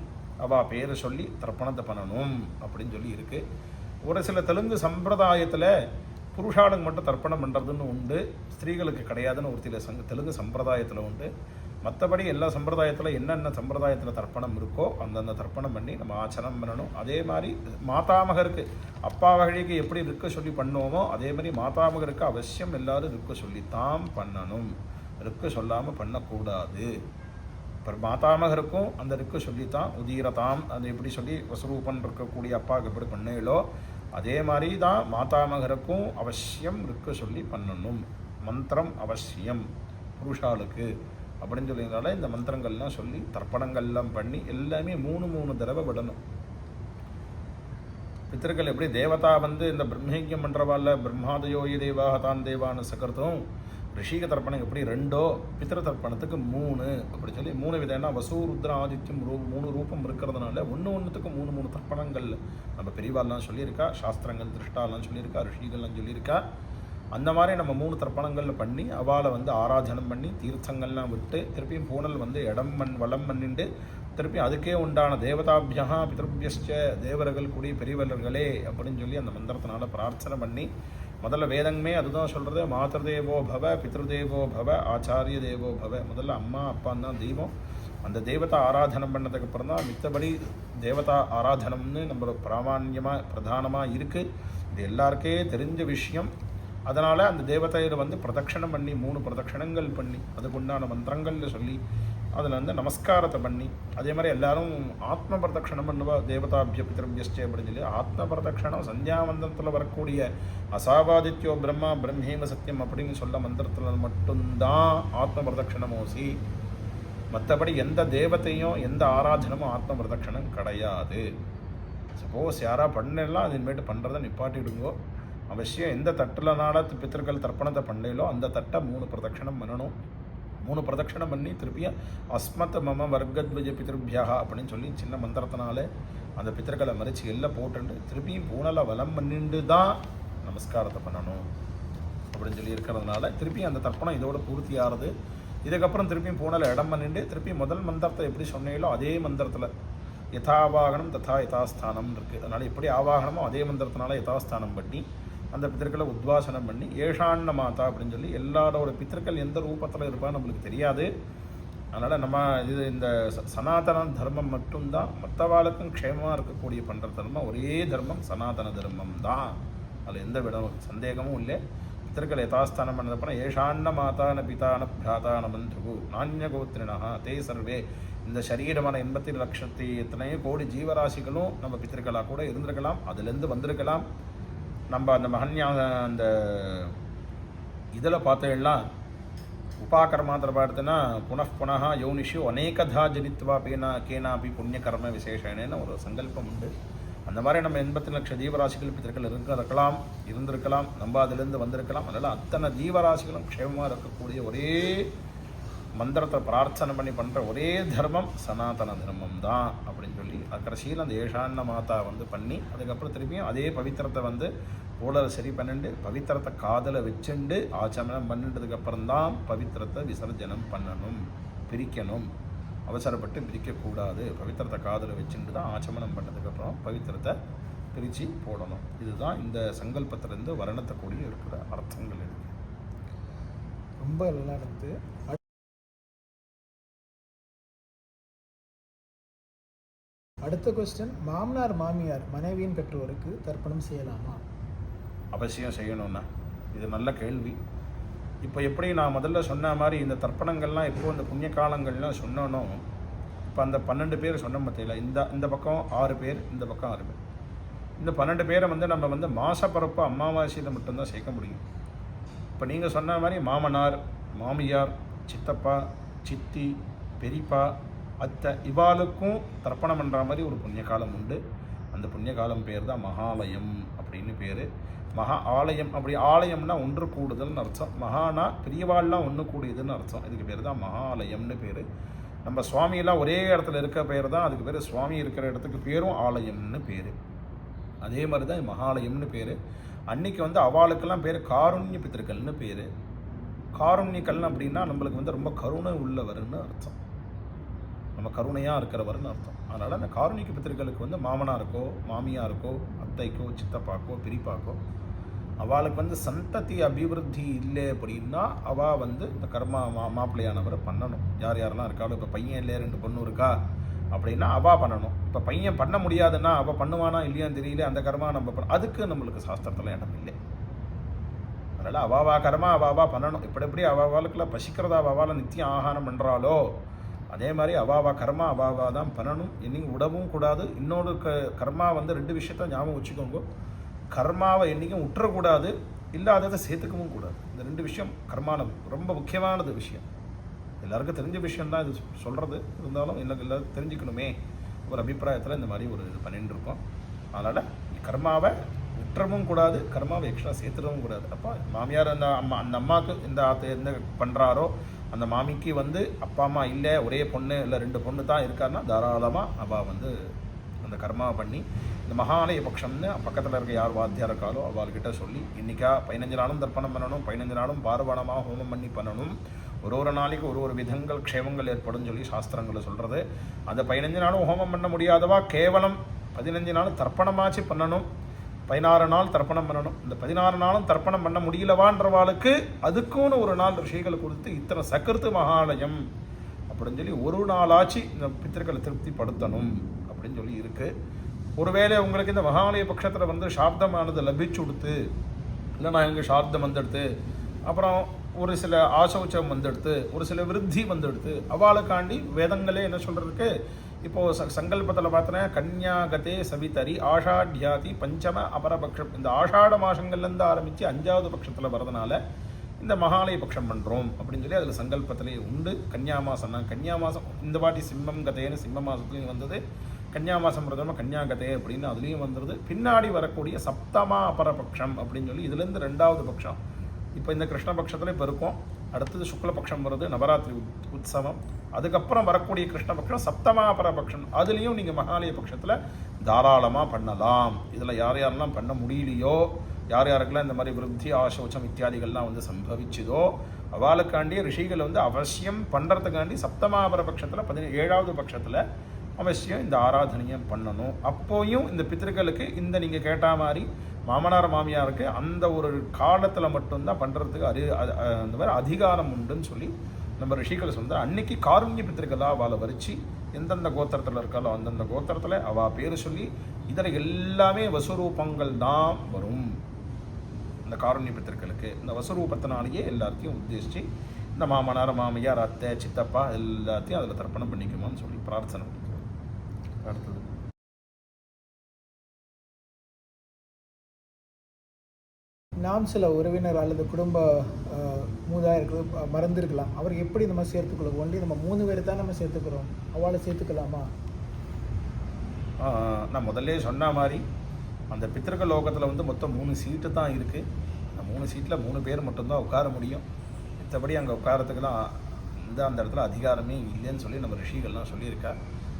அவள் பேரை சொல்லி தர்ப்பணத்தை பண்ணணும் அப்படின்னு சொல்லி இருக்குது. ஒரு சில தெலுங்கு சம்பிரதாயத்தில் புருஷாளுக்கு மட்டும் தர்ப்பணம் பண்ணுறதுன்னு உண்டு, ஸ்திரீகளுக்கு கிடையாதுன்னு ஒரு சில தெலுங்கு சம்பிரதாயத்தில் உண்டு. மற்றபடி எல்லா சம்பிரதாயத்தில் என்னென்ன சம்பிரதாயத்தில் தர்ப்பணம் இருக்கோ அந்தந்த தர்ப்பணம் பண்ணி நம்ம ஆச்சரணம் பண்ணணும். அதே மாதிரி மாதாமகருக்கு அப்பா வழிக்கு எப்படி இருக்க சொல்லி பண்ணுவோமோ அதே மாதிரி மாதாமகருக்கு அவசியம் எல்லாரும் இருக்க சொல்லித்தான் பண்ணணும், இருக்க சொல்லாமல் பண்ணக்கூடாது. இப்போ மாதாமகருக்கும் அந்த இருக்க சொல்லித்தான் உதீரதாம் அது எப்படி சொல்லி வசுரூபன் இருக்கக்கூடிய அப்பாவுக்கு எப்படி பண்ணீங்களோ அதே மாதிரி தான் மாதாமகருக்கும் அவசியம் இருக்க சொல்லி பண்ணணும். மந்திரம் அவசியம் புருஷாளுக்கு அப்படின்னு சொல்லியிருந்தால இந்த மந்திரங்கள்லாம் சொல்லி தர்ப்பணங்கள்லாம் பண்ணி எல்லாமே 3 தடவை விடணும். பித்திருக்கள் எப்படி தேவதா வந்து இந்த பிரம்மயஜ்யம் பண்ணுறவாள் பிரம்மாதயோயி தேவாக தான் தேவான்னு சக்கரத்தும் ரிஷிக தர்ப்பணம் எப்படி 2 பித்திரு தர்ப்பணத்துக்கு 3 அப்படி சொல்லி 3 விதம். ஏன்னா வசு ருத்ர ஆதித்யம் 3 ரூபம் இருக்கிறதுனால ஒன்றுத்துக்கு 3 தர்ப்பணங்கள் நம்ம பெரியவாள்லாம் சொல்லியிருக்கா, சாஸ்திரங்கள் திருஷ்டாலாம் சொல்லியிருக்கா, ரிஷிகள்லாம் சொல்லியிருக்கா. அந்த மாதிரி நம்ம 3 தர்ப்பணங்களில் பண்ணி அவளை வந்து ஆராதனம் பண்ணி தீர்த்தங்கள்லாம் விட்டு திருப்பியும் பூனல் வந்து வளம் பண்ணிண்டு திருப்பி அதுக்கே உண்டான தேவதாபியா பிதர்பியஸ்ச தேவர்கள் கூடிய பெரியவர்களே அப்படின்னு சொல்லி அந்த மந்திரத்தினால பிரார்த்தனை பண்ணி முதல்ல வேதங்கமே அதுதான் சொல்கிறது, மாதர்தேவோ பவ பித்ருதேவோ பவ ஆச்சாரிய தேவோ பவ. முதல்ல அம்மா அப்பான்னு தான் தெய்வம். அந்த தெய்வத்தை ஆராதனம் பண்ணதுக்கப்புறம் தான் மித்தபடி தேவதா ஆராதனம்னு நம்ம பிராமான்யமாக பிரதானமாக இருக்குது. இது எல்லாருக்கே தெரிஞ்ச விஷயம். அதனால் அந்த தேவதையில் வந்து பிரதட்சணம் பண்ணி 3 பிரதட்சணங்கள் பண்ணி அதுக்குண்டான மந்திரங்களில் சொல்லி அதில் வந்து நமஸ்காரத்தை பண்ணி அதே மாதிரி எல்லாரும் ஆத்ம பிரதட்சணம் பண்ணுவா தேவதாபிய பிதர்பியஸ்டே அப்படின்னு சொல்லி ஆத்ம பிரதட்சணம் சந்தியாவந்தத்தில் வரக்கூடிய அசாபாதித்யோ பிரம்மா பிரம்மேம சத்தியம் அப்படின்னு சொல்ல மந்திரத்தில் மட்டும்தான் ஆத்ம பிரதட்சணமோசி. மற்றபடி எந்த தேவத்தையும் எந்த ஆராதனமும் ஆத்ம பிரதட்சணம் கிடையாது. சப்போஸ் யாராக பண்ணலாம் அதுமேட்டு பண்ணுறதை நிப்பாட்டிடுங்கோ. அவசியம் எந்த தட்டில்னால பித்திருக்கள் தர்ப்பணத்தை பண்ணலோ அந்த தட்டை 3 பிரதட்சணம் பண்ணணும். 3 பிரதட்சணம் பண்ணி திருப்பியும் அஸ்மத் மம வர்க்கத்வஜ பித்ருபியா அப்படின்னு சொல்லி சின்ன மந்திரத்தினாலே அந்த பித்தர்களை மறித்து எல்லாம் போட்டுண்டு திருப்பியும் பூனலை வலம் பண்ணிட்டு தான் நமஸ்காரத்தை பண்ணணும் அப்படின்னு சொல்லி இருக்கிறதுனால திருப்பியும் அந்த தர்ப்பணம் இதோட பூர்த்தி ஆறுது. இதுக்கப்புறம் திருப்பியும் பூனலை இடம் பண்ணிட்டு திருப்பியும் முதல் மந்திரத்தை எப்படி சொன்னீங்களோ அதே மந்திரத்தில் யதாவாகனம் ததா யதாஸ்தானம் இருக்குது. அதனால் எப்படி ஆவாகனமோ அதே மந்திரத்தினால யதாஸ்தானம் பண்ணி அந்த பித்தர்களை உத்வாசனம் பண்ணி ஏஷாண்ண மாதா அப்படின்னு சொல்லி எல்லாரோட பித்தர்கள் எந்த ரூபத்தில் இருப்பான்னு நம்மளுக்கு தெரியாது. அதனால் நம்ம இது இந்த சனாதன தர்மம் மட்டும்தான் மற்றவாளுக்கும் க்ஷேமமாக இருக்கக்கூடிய பண்ணுற தர்மம். ஒரே தர்மம் சனாதன தர்மம் தான், அதில் எந்த விட சந்தேகமும் இல்லை. பித்தர்கள் யதாஸ்தானம் பண்ணதப்பறம் ஏஷாண்ண மாதான பிதான பிராதான பந்துகு நானியகோத்திரினா தே சர்வே. இந்த சரீரமான 87 லட்சத்தி எத்தனையோ கோடி ஜீவராசிகளும் நம்ம பித்தர்களாக கூட இருந்திருக்கலாம், அதுலேருந்து வந்திருக்கலாம். நம்ம அந்த மகன்யா அந்த இதில் பார்த்தேன்னா உபாகர்மாத்திர பார்த்தோன்னா புனః யோனிஷு அநேகதா ஜனித்வா கேனாபி புண்ணியகர்ம விசேஷன்னு ஒரு சங்கல்பம் உண்டு. அந்த மாதிரி நம்ம 87 லட்சம் ஜீவராசிகள் பித்தர்கள் இருந்திருக்கலாம், நம்ம அதிலிருந்து வந்திருக்கலாம். அதனால் அத்தனை ஜீவராசிகளும் க்ஷேமமாக இருக்கக்கூடிய ஒரே மந்திரத்தை பிரார்த்தனை பண்ணி பண்ணுற ஒரே தர்மம் சனாதன தர்மம் தான் அப்படின்னு சொல்லி கடைசியில் அந்த ஏஷாண்ண மாதா பண்ணி அதுக்கப்புறம் திரும்பியும் அதே பவித்திரத்தை போலரை சரி பண்ணிட்டு பவித்திரத்தை காதில் வச்சுண்டு ஆச்சமனம் பண்ணிட்டதுக்கப்புறம் தான் பவித்திரத்தை விசர்ஜனம் பண்ணணும், பிரிக்கணும். அவசரப்பட்டு பிரிக்கக்கூடாது. பவித்திரத்தை காதில் வச்சுட்டு தான் ஆச்சமனம் பண்ணதுக்கப்புறம் பவித்திரத்தை பிரித்து போடணும். இதுதான் இந்த சங்கல்பத்திலேருந்து வர்ணத்தக்கூடிய இருக்கிற அர்த்தங்கள் இருக்குது. ரொம்ப நல்லா இருந்து. அடுத்த கொஸ்டின், மாமனார் மாமியார் மனைவியின் பெற்றோருக்கு தர்ப்பணம் செய்யலாமா? அவசியம் செய்யணும்னா இது நல்ல கேள்வி. இப்போ எப்படி நான் முதல்ல சொன்ன மாதிரி இந்த தர்ப்பணங்கள்லாம் எப்போ இந்த புண்ணிய காலங்கள்லாம் சொன்னோனோ இப்போ அந்த 12 பேர் சொன்ன மத்தியில் இந்த பக்கம் 6 பேர், இந்த பக்கம் 6 பேர். இந்த 12 பேரை நம்ம மாசப்பரப்பு அமாவாசையில் மட்டும்தான் சேர்க்க முடியும். இப்போ நீங்கள் சொன்ன மாதிரி மாமனார் மாமியார் சித்தப்பா சித்தி பெரியப்பா அத்தை இவாளுக்கும் தர்ப்பணம் பண்ணுற மாதிரி ஒரு புண்ணிய காலம் உண்டு. அந்த புண்ணிய காலம் பேர் தான் மகாலயம் அப்படின்னு பேர். மகா ஆலயம், அப்படி ஆலயம்னா ஒன்று கூடுதல்னு அர்த்தம். மகானா பெரியவாள்லாம் ஒன்று கூடியதுன்னு அர்த்தம். இதுக்கு பேர் தான் மகாலயம்னு பேர். நம்ம சுவாமியெல்லாம் ஒரே இடத்துல இருக்க பேர் தான் அதுக்கு பேர். சுவாமி இருக்கிற இடத்துக்கு பேரும் ஆலயம்னு பேர். அதே மாதிரி தான் மகாலயம்னு பேர். அன்னைக்கு அவளுக்கெல்லாம் பேர் காருண்ய பித்திருக்கள்னு பேர். காருண்யக்கல் அப்படின்னா நம்மளுக்கு ரொம்ப கருணை உள்ளவர்னு அர்த்தம். நம்ம கருணையாக இருக்கிறவர்னு அர்த்தம். அதனால் அந்த காருணிக்க பித்திருக்களுக்கு மாமனாருக்கோ மாமியாருக்கோ அத்தைக்கோ சித்தப்பாக்கோ பெரியப்பாக்கோ அவளுக்கு சந்ததி அபிவிருத்தி இல்லை அப்படின்னா அவள் இந்த கர்மா மாப்பிள்ளையானவரை பண்ணணும். யார் யாரெல்லாம் இருக்காளோ, இப்போ பையன் இல்லை 2 பொண்ணு இருக்கா அப்படின்னா அவள் பண்ணணும். இப்போ பையன் பண்ண முடியாதுன்னா அவள் பண்ணுவானா இல்லையான்னு தெரியல, அந்த கர்மா நம்ம அதுக்கு நம்மளுக்கு சாஸ்திரத்தில் இடம் இல்லை. அதனால் அவாவா கர்மா அவாவா பண்ணணும். எப்படி அவாவாளுக்குலாம் பசிக்கிறதா அவாவால் நித்தியம் ஆகாரம் பண்ணுறாளோ அதே மாதிரி அவாவா கர்மா அவாவா தான் பண்ணணும். என்னைக்கும் விடவும் கூடாது. இன்னொரு கர்மா 2 விஷயத்த ஞாபகம் வச்சுக்கோங்க. கர்மாவை என்றைக்கும் விட்டுறக்கூடாது, இல்லாததை சேர்த்துக்கவும் கூடாது. இந்த 2 விஷயம் கர்மாவில் ரொம்ப முக்கியமானது விஷயம். எல்லாருக்கும் தெரிஞ்ச விஷயந்தான் இது சொல்கிறது. இருந்தாலும் எனக்கு எல்லாரும் தெரிஞ்சுக்கணுமே ஒரு அபிப்பிராயத்தில் இந்த மாதிரி ஒரு இது பண்ணிட்டு இருக்கோம். அதனால் கர்மாவை விட்டுறவும் கூடாது, கர்மாவை எக்ஸ்ட்ரா சேர்த்துடவும் கூடாது. அப்போ மாமியார் அந்த அம்மாவுக்கு என்ன பண்ணுறாரோ அந்த மாமிக்கு அப்பா அம்மா இல்லை, ஒரே பொண்ணு இல்லை 2 பொண்ணு தான் இருக்காருன்னா தாராளமாக அவள் அந்த கர்மாவை பண்ணி இந்த மகாலய பட்சம்னு பக்கத்தில் இருக்க யார் வாத்தியார் இருக்காலோ அவள்கிட்ட சொல்லி இன்றைக்கா 15 நாளும் தர்ப்பணம் பண்ணணும், 15 நாளும் பார்வணமாக ஹோமம் பண்ணி பண்ணணும். ஒரு நாளைக்கு ஒரு விதங்கள் க்ஷேமங்கள் ஏற்படும் சொல்லி சாஸ்திரங்களை சொல்கிறது. அந்த 15 நாளும் ஹோமம் பண்ண முடியாதவா கேவலம் 15 நாளும் தர்ப்பணமாச்சு பண்ணணும். 16 நாள் தர்ப்பணம் பண்ணணும். இந்த 16 நாளும் தர்ப்பணம் பண்ண முடியலவான்றவாளுக்கு அதுக்குன்னு ஒரு நாள் ரிஷிகளை கொடுத்து இத்தனை சக்கர்த்து மகாலயம் அப்படின்னு சொல்லி ஒரு நாளாச்சு இந்த பித்திருக்களை திருப்திப்படுத்தணும் அப்படின்னு சொல்லி இருக்குது. ஒருவேளை உங்களுக்கு இந்த மகாலய பட்சத்தில் சாப்தமானது லபிச்சு கொடுத்து இல்லைனா எங்கள் சாப்தம் வந்துடுத்து, அப்புறம் ஒரு சில ஆசௌச்சம் வந்துடுத்து, ஒரு சில விருத்தி வந்துடுத்து, அவளுக்காண்டி வேதங்களே என்ன சொல்கிறதுக்கு இப்போது சங்கல்பத்தில் பார்த்தோன்னா கன்யாகதே சவிதரி ஆஷாட்யாதி பஞ்சம அபரபக்ஷம். இந்த ஆஷாட மாதங்கள்லேருந்து ஆரம்பித்து 5வது பட்சத்தில் வரதுனால இந்த மகாலய பட்சம் பண்ணுறோம் அப்படின்னு சொல்லி அதில் சங்கல்பத்திலேயே உண்டு. கன்யா மாதம்னா கன்யா மாதம் இந்த வாட்டி சிம்மம் கதைன்னு சிம்ம மாதத்துலேயும் வந்தது. கன்யா மாதம் பிரதம கன்யாகதே அப்படின்னு அதுலேயும் வந்துடுது. பின்னாடி வரக்கூடிய சப்தமா அபரபக்ஷம் அப்படின்னு சொல்லி இதுலேருந்து 2வது பட்சம். இப்போ இந்த கிருஷ்ணபக்ஷத்தில் இப்போ இருக்கும். அடுத்தது சுக்லபக்ஷம் வருது, நவராத்திரி உற்சவம். அதுக்கப்புறம் வரக்கூடிய கிருஷ்ணபக்ஷம் சப்தமாபர பக்ஷம். அதுலேயும் நீங்கள் மகாலய பட்சத்தில் தாராளமாக பண்ணலாம். இதில் யார் யாரெல்லாம் பண்ண முடியலையோ, யார் யாருக்கெல்லாம் இந்த மாதிரி விருத்தி ஆசோச்சம் இத்தியாதிகள்லாம் வந்து சம்பவிச்சுதோ அவளுக்காண்டி ரிஷிகள் வந்து அவசியம் பண்ணுறதுக்காண்டி சப்தமாபர பட்சத்தில் 17வது பட்சத்தில் அவசியம் இந்த ஆராதனையம் பண்ணணும். அப்போயும் இந்த பித்திருக்களுக்கு இந்த நீங்கள் கேட்ட மாதிரி மாமனார் மாமியாருக்கு அந்த ஒரு காலத்தில் மட்டும்தான் பண்ணுறதுக்கு அந்த மாதிரி அதிகாரம் உண்டுன்னு சொல்லி நம்ம ரிஷிகள் சொன்னால் அன்னைக்கு காருண்ய பித்திருக்களாக அவளை வரிச்சு எந்தெந்த கோத்திரத்தில் இருக்காளோ அந்தந்த கோத்திரத்தில் அவள் பேர் சொல்லி இதில் எல்லாமே வசுரூபங்கள் தான் வரும். இந்த காருண்ய பித்திருக்களுக்கு இந்த வசுரூபத்தினாலேயே எல்லாத்தையும் உத்தேசித்து இந்த மாமனார் மாமியார் அத்தை சித்தப்பா எல்லாத்தையும் அதில் தர்ப்பணம் பண்ணிக்குமான்னு சொல்லி பிரார்த்தனை பண்ணிக்கிறோம். அடுத்தது நாம் சில உறவினர் அல்லது குடும்ப மூதாயிருக்கு மறந்துருக்கலாம். அவர் எப்படி நம்ம சேர்த்துக்கலாம்? ஒன்லி நம்ம 3 பேர் தான் நம்ம சேர்த்துக்கிறோம், அவளை சேர்த்துக்கலாமா? நான் முதல்ல சொன்ன மாதிரி அந்த பித்திருக்க லோகத்தில் வந்து மொத்தம் 3 சீட்டு தான் இருக்குது. அந்த 3 சீட்டில் 3 பேர் மட்டும்தான் உட்கார முடியும். மற்றபடி அங்கே உட்காரத்துக்கெல்லாம் அந்த இடத்துல அதிகாரமே இல்லைன்னு சொல்லி நம்ம ரிஷிகள்லாம் சொல்லியிருக்கா.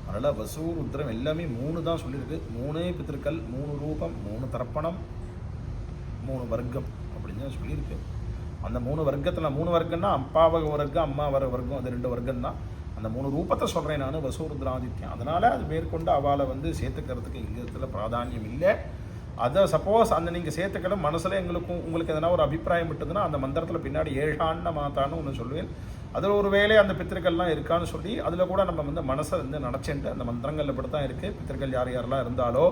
அதனால் வசு ருத்ரம் எல்லாமே 3 தான் சொல்லியிருக்கு. 3 பித்திருக்கள், 3 ரூபம், 3 தர்ப்பணம், 3 வர்க்கம் அப்படின்னு தான் சொல்லியிருக்கு. அந்த 3 வர்க்கத்தில் 3 வர்க்கம்னா அப்பாவ வர்க்கம், அம்மா வர்க்கம், அது 2 வர்க்கம் தான். அந்த 3 ரூபத்தை சொல்கிறேன் நான், வசூருத்ராதித்யம். அதனால் அது மேற்கொண்டு அவளை வந்து சேர்த்துக்கிறதுக்கு இங்கே இடத்துல பிராதானியம் இல்லை. அதை சப்போஸ் அந்த நீங்கள் சேர்த்துக்கணும் மனசில் உங்களுக்கு எதனா ஒரு அபிப்பிராயம் விட்டதுன்னா அந்த மந்திரத்தில் பின்னாடி ஏழான்ன மாத்தான்னு ஒன்று சொல்லுவேன். அதில் ஒரு வேளை அந்த பித்திருக்கள்லாம் இருக்கான்னு சொல்லி அதில் கூட நம்ம வந்து மனசை வந்து நினச்சிட்டு அந்த மந்திரங்கள் இப்படி தான் இருக்குது. பித்திருக்கள் யார் யாரெல்லாம் இருந்தாலோ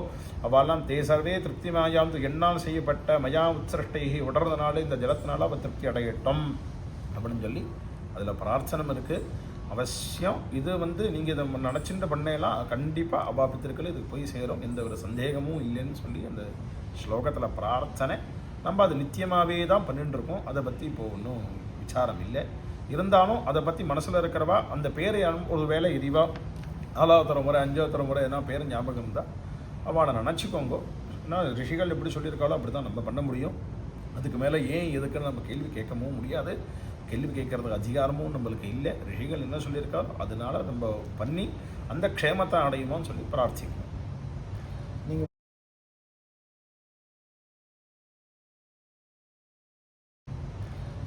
அவெல்லாம் தேசர்வே திருப்தி மாயாம் என்னால் செய்யப்பட்ட மயா உத்சிருஷ்டைகி உடறதுனால இந்த ஜலத்தினால அவள் திருப்தி அடையட்டும் அப்படின்னு சொல்லி அதில் பிரார்த்தனை இருக்குது. அவசியம் இது வந்து நீங்கள் இதை நினச்சிட்டு பண்ணலாம், கண்டிப்பாக அவா பித்திருக்கள் இதுக்கு போய் சேரும், எந்த ஒரு சந்தேகமும் இல்லைன்னு சொல்லி அந்த ஸ்லோகத்தில் பிரார்த்தனை. நம்ம அது நித்தியமாகவே தான் பண்ணிட்டு இருக்கோம். அதை பற்றி இப்போது ஒன்றும் விசாரம் இல்லை. இருந்தாலும் அதை பற்றி மனசில் இருக்கிறவா அந்த பேரை ஒரு வேளை இதுவா 4வது தலைமுறை 5வது தலைமுறை எதனா பேர் ஞாபகம் இருந்தால் அவளை நினச்சிக்கோங்க. ஏன்னா ரிஷிகள் எப்படி சொல்லியிருக்காளோ அப்படி தான் நம்ம பண்ண முடியும். அதுக்கு மேலே ஏன் எதுக்குன்னு நம்ம கேள்வி கேட்கவும் முடியாது. கேள்வி கேட்கறதுக்கு அதிகாரமும் நம்மளுக்கு இல்லை. ரிஷிகள் என்ன சொல்லியிருக்காரோ அதனால நம்ம பண்ணி அந்த க்ஷேமத்தை அடையுமோன்னு சொல்லி பிரார்த்திக்கணும்.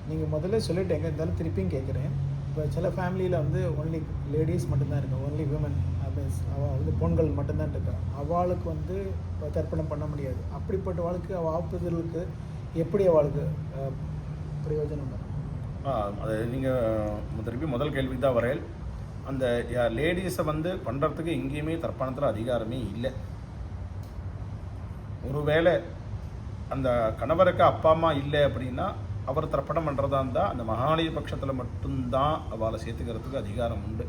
நீங்கள் முதல்ல சொல்லிட்டேங்க, இருந்தாலும் திருப்பியும் கேட்குறேன். இப்போ சில ஃபேமிலியில் வந்து ஒன்லி லேடிஸ் மட்டும்தான் இருக்கு, ஒன்லி விமன் அவள் வந்து பெண்கள் மட்டும்தான் இருக்கான். அவளுக்கு வந்து தர்ப்பணம் பண்ண முடியாது. அப்படிப்பட்ட வாழ்க்கை அவள் ஆப்புதலுக்கு எப்படி அவளுக்கு பிரயோஜனம் வரும்? அது நீங்கள் திருப்பி முதல் கேள்விக்கு தான் வரையல். அந்த லேடிஸை வந்து பண்ணுறதுக்கு எங்கேயுமே தர்ப்பணத்தில் அதிகாரமே இல்லை. ஒருவேளை அந்த கணவருக்கு அப்பா அம்மா இல்லை அப்படின்னா அவர் தர்ப்பணம் பண்ணுறதா இருந்தால் அந்த மகாலய பட்சத்தில் மட்டும்தான் அவளை சேர்த்துக்கிறதுக்கு அதிகாரம் உண்டு.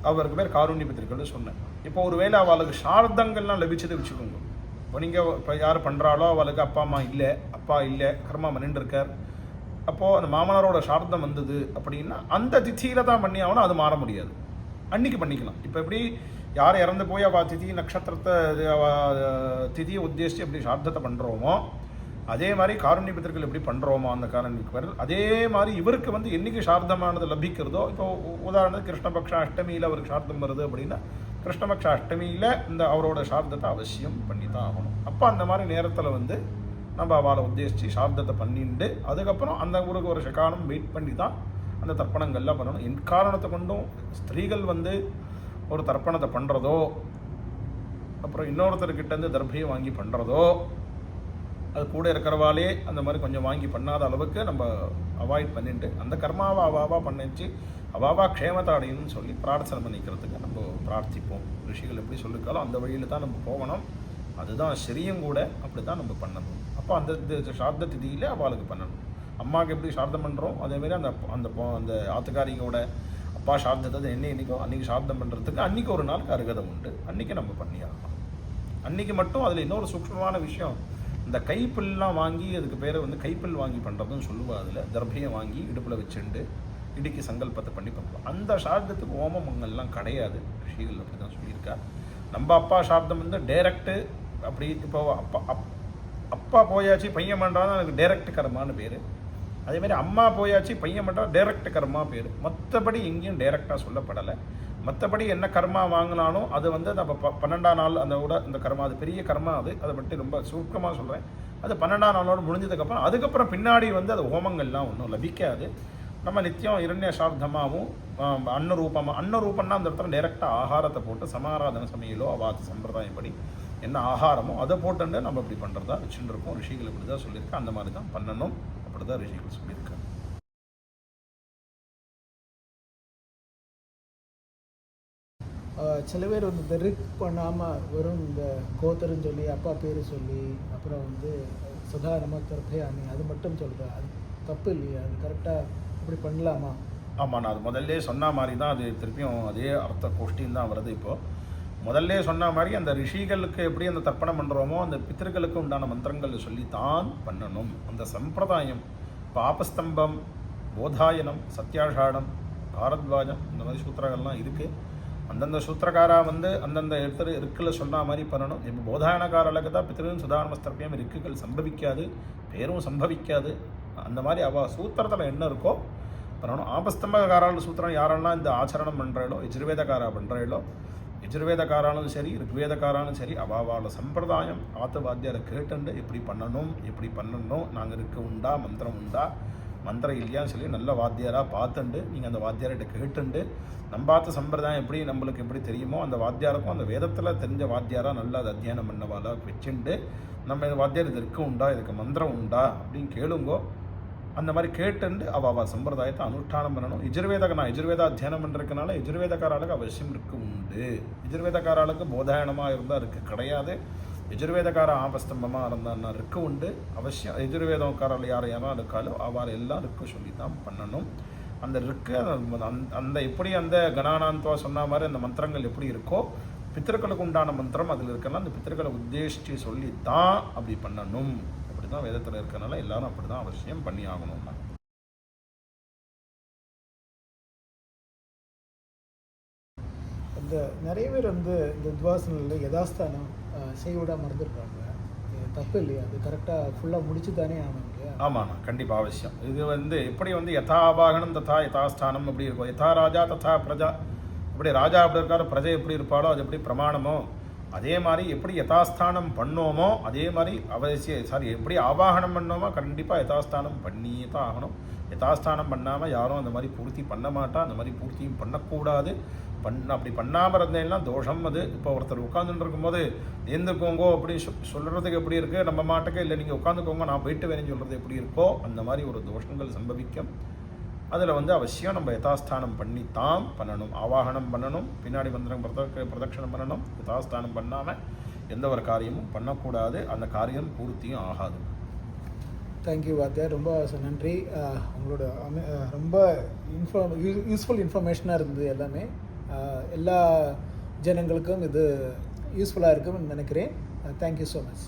அவருக்கு பேர் காருண்ய பித்திருக்கள் சொன்னேன். இப்போ ஒருவேளை அவளுக்கு சார்த்தங்கள்லாம் லபிச்சதை வச்சுக்கோங்க. இப்போ நீங்கள் இப்போ யார் பண்ணுறாளோ அவளுக்கு அப்பா அம்மா இல்லை, அப்பா இல்லை, கர்மா மன்னின்றிருக்கார். அப்போது அந்த மாமனாரோட சார்த்தம் வந்தது அப்படின்னா அந்த திதியில் தான் பண்ணி ஆகணும், அது மாற முடியாது. அன்றைக்கி பண்ணிக்கலாம். இப்போ எப்படி யார் இறந்து போய் அவள் திதி நட்சத்திரத்தை திதியை உத்தேசித்து எப்படி சார்த்தத்தை பண்ணுறோமோ அதே மாதிரி காருண்ய பித்திருக்கள் எப்படி பண்ணுறோமோ அந்த காரணிக்கு அதே மாதிரி இவருக்கு வந்து என்றைக்கு சார்த்தமானது லபிக்கிறதோ, இப்போ உதாரணத்துக்கு கிருஷ்ணபக்ஷ அஷ்டமியில் அவருக்கு சார்த்தம் வருது அப்படின்னா கிருஷ்ணபக்ஷ அஷ்டமியில் இந்த அவரோட சார்த்தத்தை அவசியம் பண்ணி தான் ஆகணும். அப்போ அந்த மாதிரி நேரத்தில் வந்து நம்ம அவளை உத்தேசித்து சார்த்தத்தை பண்ணிட்டு அதுக்கப்புறம் அந்த ஊருக்கு ஒரு காலம் வெயிட் பண்ணி தான் அந்த தர்ப்பணங்கள்லாம் பண்ணணும். எக்காரணத்தை கொண்டும் ஸ்திரீகள் வந்து ஒரு தர்ப்பணத்தை பண்ணுறதோ அப்புறம் இன்னொருத்தர்கிட்டேருந்து தர்பையை வாங்கி பண்ணுறதோ அது கூட இருக்கிறவாலே அந்த மாதிரி கொஞ்சம் வாங்கி பண்ணாத அளவுக்கு நம்ம அவாய்ட் பண்ணிட்டு அந்த கர்மாவை அவாவா பண்ணிச்சு அவாவா க்ஷேமத்தை அடையணும்னு சொல்லி பிரார்த்தனை பண்ணிக்கிறதுக்கு நம்ம பிரார்த்திப்போம். ரிஷிகள் எப்படி சொல்லியிருக்காலும் அந்த வழியில் தான் நம்ம போகணும். அதுதான் சரியும் கூட, அப்படி தான் நம்ம பண்ணணும். அப்போ அந்த சார்த்த திதியில் அவளுக்கு பண்ணணும். அம்மாவுக்கு எப்படி சார்த்தம் பண்ணுறோம் அதேமாரி அந்த அந்த அந்த ஆத்துக்காரியோட அப்பா சார்த்தத்தை என்னைக்கோ அன்றைக்கி சார்த்தம் பண்ணுறதுக்கு அன்றைக்கி ஒரு நாளுக்கு அருகதை உண்டு. அன்றைக்கி நம்ம பண்ணியாகணும். அன்றைக்கி மட்டும் அதில் இன்னொரு சூக்ஷ்மமான விஷயம், இந்த கைப்பில்லாம் வாங்கி அதுக்கு பேரை வந்து கைப்பில் வாங்கி பண்ணுறதுன்னு சொல்லுவா. அதில் தர்பையை வாங்கி இடுப்பில் வச்சுண்டு இடுக்கி சங்கல்பத்தை பண்ணி பண்ணுவோம். அந்த சார்த்தத்துக்கு ஓமமங்கள்லாம் கிடையாது. ரிஷிகள் அப்படி தான் சொல்லியிருக்கா. நம்ம அப்பா சார்த்தம் வந்து டைரக்டு அப்படி இப்போ அப்பா போயாச்சு பையன் பண்ணுறான்னு எனக்கு டைரக்ட் கர்மான்னு பேர். அதேமாதிரி அம்மா போயாச்சு, பையன் மட்டும் டைரக்ட் கர்மா பேர். மற்றபடி எங்கேயும் டைரெக்டாக சொல்லப்படலை. மற்றபடி என்ன கர்மா வாங்கினாலும் அது வந்து நம்ம 12ஆம் நாள் அந்த கர்மா, அது பெரிய கர்மா, அதை பற்றி ரொம்ப சுருக்கமாக சொல்கிறேன். அது 12ஆம் நாளோடு முடிஞ்சதுக்கப்புறம் அதுக்கப்புறம் பின்னாடி வந்து அது ஹோமங்கள்லாம் ஒன்றும் லபிக்காது. நம்ம நித்தியம் இரண்ய சாப்தமாகவும் அன்னரூபம்னா அந்த இடத்துல டைரெக்டாக ஆகாரத்தை போட்டு சமாராதன சமையலோ அவாத்து சம்பிரதாயப்படி என்ன ஆகாரமோ அதை போட்டுட்டு நம்ம இப்படி பண்ணுறதா வச்சுட்டு இருக்கோம். ரிஷிகள் இப்படி தான் சொல்லியிருக்கேன், அந்த மாதிரி தான் பண்ணணும், அப்படி தான் ரிஷிகள் சொல்லியிருக்காங்க. சில பேர் வந்து இந்த ரிக் பண்ணாமல் வெறும் இந்த கோத்தருன்னு சொல்லி அப்பா பேர் சொல்லி அப்புறம் வந்து சுதாரணமாக கர்ப்பயாமி அது மட்டும் சொல்கிறா, அது தப்பு இல்லையா? அது கரெக்டாக அப்படி பண்ணலாமா? ஆமாம், நான் அது முதல்ல சொன்ன மாதிரி தான், அது திருப்பியும் அதே அர்த்த கோஷ்டின்னு தான் வருது. இப்போது முதல்ல சொன்ன மாதிரி அந்த ரிஷிகளுக்கு எப்படி அந்த தர்ப்பணம் பண்ணுறோமோ அந்த பித்திருக்களுக்கு உண்டான மந்திரங்கள் சொல்லித்தான் பண்ணணும். அந்த சம்பிரதாயம் பாபஸ்தம்பம், போதாயனம், சத்யாஷாடம், பாரத்வாஜம் இந்த மாதிரி சூத்திரங்கள்லாம் இருக்குது. அந்தந்த சூத்திரக்காரா வந்து அந்தந்த இடத்துல இருக்குல்ல சொன்ன மாதிரி பண்ணணும். இப்போ போதாயனக்காரர்களுக்கு தான் பித்திருன்னு சுதாரணமஸ்திரப்பியம் இருக்குகள் சம்பவிக்காது, பேரும் சம்பவிக்காது. அந்த மாதிரி அவள் சூத்திரத்தில் என்ன இருக்கோ பண்ணணும். ஆபஸ்தம்பகாரால் சூத்திரம் யாரெல்லாம் இந்த ஆச்சரணம் பண்ணுறாளோ, யஜுர்வேதக்காரா பண்ணுறாளோ, யஜுர்வேதக்காராலும் சரி ருக்வேதக்காராலும் சரி அவாவால சம்பிரதாயம் ஆத்து வாத்தியாரை கேட்டுண்டு எப்படி பண்ணணும், நாங்கள் இருக்க உண்டா, மந்திரம் உண்டா, மந்திரம் இல்லையான்னு சொல்லி நல்ல வாத்தியாராக பார்த்துண்டு நீங்கள் அந்த வாத்தியார்கிட்ட கேட்டுண்டு நம்பாத்த சம்பிரதாயம் எப்படி நம்மளுக்கு எப்படி தெரியுமோ அந்த வாத்தியாருக்கும் அந்த வேதத்தில் தெரிஞ்ச வாத்தியாராக நல்லா அதை அத்தியானம் பண்ணவாளா வச்சுண்டு நம்ம இந்த வாத்தியார் இது இருக்க உண்டா, இதுக்கு மந்திரம் உண்டா அப்படின்னு கேளுங்கோ. அந்த மாதிரி கேட்டுண்டு அவள் சம்பிரதாயத்தை அனுஷ்டானம் பண்ணணும். யஜுர்வேத அத்தியானம் பண்ணுறதுனால யஜுர்வேதக்காராளுக்கு அவசியம் இருக்கு உண்டு. யஜுர்வேதக்காராளுக்கு போதாயனமாக இருந்தால் இருக்குது கிடையாது. யஜுர்வேதக்கார ஆபஸ்தம்பமாக இருந்தான்னா இருக்கு உண்டு அவசியம். யஜுர்வேதக்காரால் யாரும் இருக்காலோ அவள் எல்லாம் இருக்கு சொல்லி தான் பண்ணணும். அந்த இருக்கு அந்த எப்படி அந்த கணானாந்த்வா சொன்ன மாதிரி அந்த மந்திரங்கள் எப்படி இருக்கோ பித்திருக்களுக்கு உண்டான மந்திரம் அதில் இருக்கலாம். அந்த பித்திருக்களை உத்தேசித்து சொல்லி தான் அப்படி பண்ணணும். அப்படி தான் வேதத்தில் இருக்கனால எல்லாரும் அப்படி தான் அவசியம் பண்ணி ஆகணும்னா. இந்த நிறைய பேர் வந்து இந்த துவாசனில் யதாஸ்தானம் செய்ய விடாமல் இருந்திருக்காங்க, தப்பு இல்லையா? அது கரெக்டாக ஃபுல்லாக முடிச்சு தானே ஆகணும் இல்லையா? ஆமாண்ணா, கண்டிப்பாக அவசியம். இது வந்து எப்படி வந்து யதாபாகனம் ததா யதாஸ்தானம் அப்படி இருக்கும். யதா ராஜா ததா பிரஜா, இப்படி ராஜா அப்படி இருக்காரோ பிரஜை எப்படி இருப்பாளோ அது எப்படி பிரமாணமோ அதே மாதிரி எப்படி யதாஸ்தானம் பண்ணோமோ அதே மாதிரி எப்படி ஆவாகனம் பண்ணோமோ கண்டிப்பாக யதாஸ்தானம் பண்ணியே தான் ஆகணும். யதாஸ்தானம் பண்ணாமல் யாரும் அந்த மாதிரி பூர்த்தி பண்ண மாட்டா, அந்த மாதிரி பூர்த்தியும் பண்ணக்கூடாது. அப்படி பண்ணாமல் இருந்தேன்னா தோஷம் அது. இப்போ ஒருத்தர் உட்காந்துட்டு இருக்கும்போது எழுந்துக்கோங்கோ அப்படின்னு சொல்கிறதுக்கு எப்படி இருக்குது, நம்ம மாட்டுக்கு இல்லை நீங்கள் உட்காந்துக்கோங்க நான் போயிட்டு வேணும்னு சொல்கிறது எப்படி இருக்கோ அந்த மாதிரி ஒரு தோஷங்கள் சம்பவிக்கும். அதில் வந்து அவசியம் நம்ம யதாஸ்தானம் பண்ணித்தான் பண்ணணும். ஆவாகனம் பண்ணணும், பின்னாடி மந்திரம் பிரதட்சணம் பண்ணணும். யதாஸ்தானம் பண்ணாமல் எந்த ஒரு காரியமும் பண்ணக்கூடாது, அந்த காரியம் பூர்த்தியும் ஆகாது. தேங்க்யூ வாத்தியார், ரொம்ப நன்றி. உங்களோட ரொம்ப யூஸ்ஃபுல் இன்ஃபர்மேஷனாக இருந்தது. எல்லாமே எல்லா ஜனங்களுக்கும் இது யூஸ்ஃபுல்லாக இருக்கும்னு நினைக்கிறேன். Thank you so much.